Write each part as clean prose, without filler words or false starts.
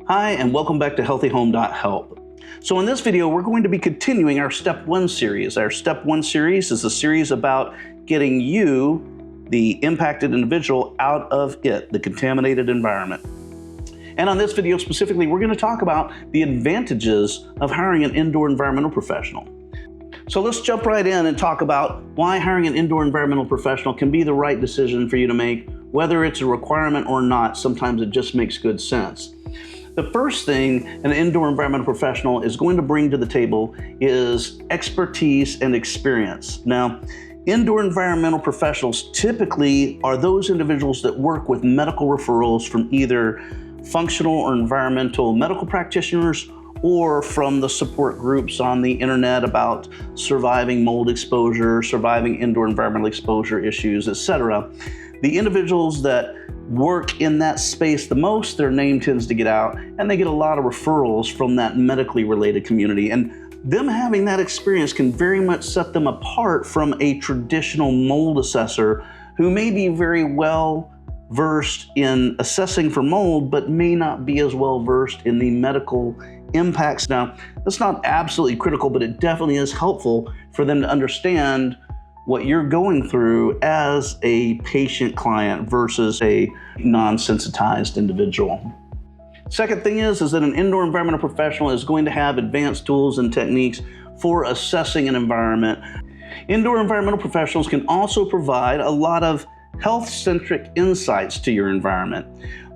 Hi, and welcome back to HealthyHome.help. So in this video, we're going to be continuing our Step 1 series. Our Step 1 series is a series about getting you, the impacted individual, out of the contaminated environment. And on this video specifically, we're going to talk about the advantages of hiring an indoor environmental professional. So let's jump right in and talk about why hiring an indoor environmental professional can be the right decision for you to make, whether it's a requirement or not. Sometimes it just makes good sense. The first thing an indoor environmental professional is going to bring to the table is expertise and experience. Now, indoor environmental professionals typically are those individuals that work with medical referrals from either functional or environmental medical practitioners or from the support groups on the internet about surviving mold exposure, surviving indoor environmental exposure issues, etc. The individuals that work in that space the most, their name tends to get out, and they get a lot of referrals from that medically related community. And them having that experience can very much set them apart from a traditional mold assessor who may be very well versed in assessing for mold, but may not be as well versed in the medical impacts. Now, that's not absolutely critical, but it definitely is helpful for them to understand what you're going through as a patient client versus a non-sensitized individual. Second thing is that an indoor environmental professional is going to have advanced tools and techniques for assessing an environment. Indoor environmental professionals can also provide a lot of health-centric insights to your environment,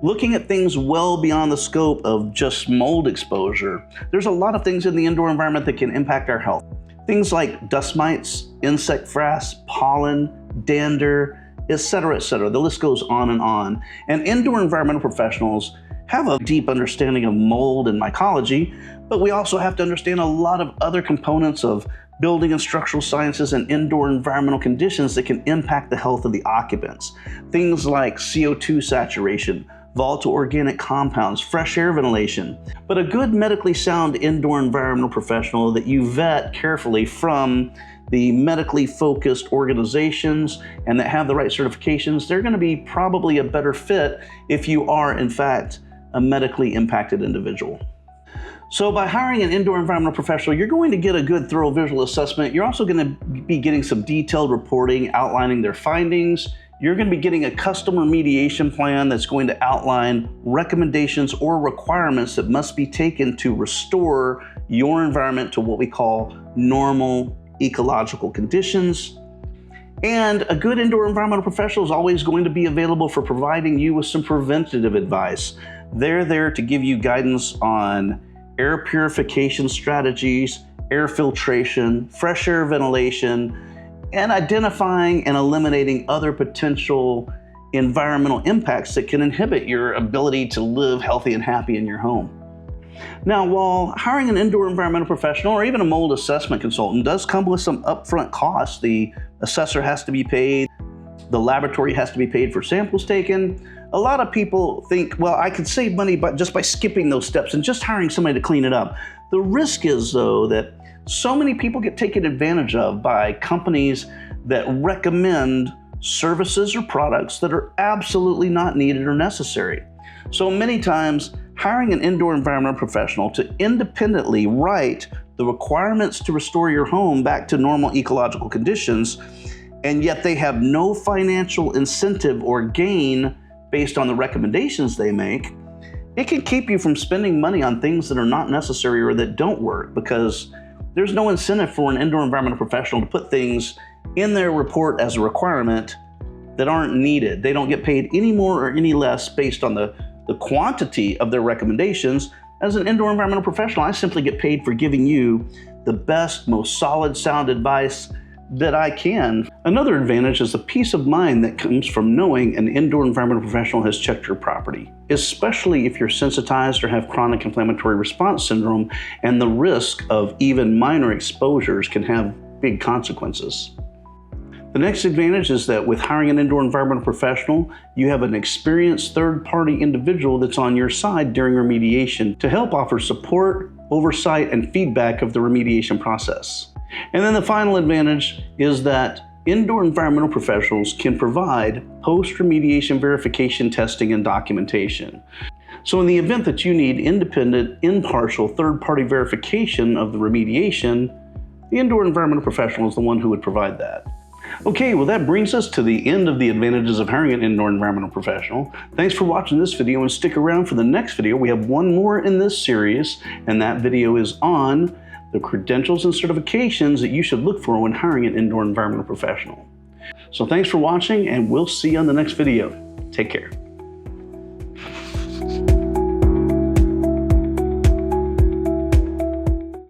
looking at things well beyond the scope of just mold exposure. There's a lot of things in the indoor environment that can impact our health. Things like dust mites, insect frass, pollen, dander, etc., etc. The list goes on and on. And indoor environmental professionals have a deep understanding of mold and mycology, but we also have to understand a lot of other components of building and structural sciences and indoor environmental conditions that can impact the health of the occupants. Things like CO2 saturation, volatile organic compounds, fresh air ventilation. But a good medically sound indoor environmental professional that you vet carefully from the medically focused organizations and that have the right certifications, they're going to be probably a better fit if you are, in fact, a medically impacted individual. So by hiring an indoor environmental professional, you're going to get a good thorough visual assessment. You're also going to be getting some detailed reporting outlining their findings. You're going to be getting a custom remediation plan that's going to outline recommendations or requirements that must be taken to restore your environment to what we call normal ecological conditions. And a good indoor environmental professional is always going to be available for providing you with some preventative advice. They're there to give you guidance on air purification strategies, air filtration, fresh air ventilation, and identifying and eliminating other potential environmental impacts that can inhibit your ability to live healthy and happy in your home. Now, while hiring an indoor environmental professional or even a mold assessment consultant does come with some upfront costs, the assessor has to be paid, the laboratory has to be paid for samples taken. A lot of people think, well, I could save money just by skipping those steps and just hiring somebody to clean it up. The risk is, though, that so many people get taken advantage of by companies that recommend services or products that are absolutely not needed or necessary. So many times, hiring an indoor environmental professional to independently write the requirements to restore your home back to normal ecological conditions, and yet they have no financial incentive or gain based on the recommendations they make, it can keep you from spending money on things that are not necessary or that don't work, because there's no incentive for an indoor environmental professional to put things in their report as a requirement that aren't needed. They don't get paid any more or any less based on the quantity of their recommendations. As an indoor environmental professional, I simply get paid for giving you the best, most solid, sound advice that I can. Another advantage is the peace of mind that comes from knowing an indoor environmental professional has checked your property, especially if you're sensitized or have chronic inflammatory response syndrome, and the risk of even minor exposures can have big consequences. The next advantage is that with hiring an indoor environmental professional, you have an experienced third-party individual that's on your side during remediation to help offer support, oversight, and feedback of the remediation process. And then the final advantage is that indoor environmental professionals can provide post-remediation verification testing and documentation. So in the event that you need independent, impartial, third-party verification of the remediation, the indoor environmental professional is the one who would provide that. Okay, well that brings us to the end of the advantages of hiring an indoor environmental professional. Thanks for watching this video, and stick around for the next video. We have one more in this series, and that video is on the credentials and certifications that you should look for when hiring an indoor environmental professional. So thanks for watching, and we'll see you on the next video. Take care.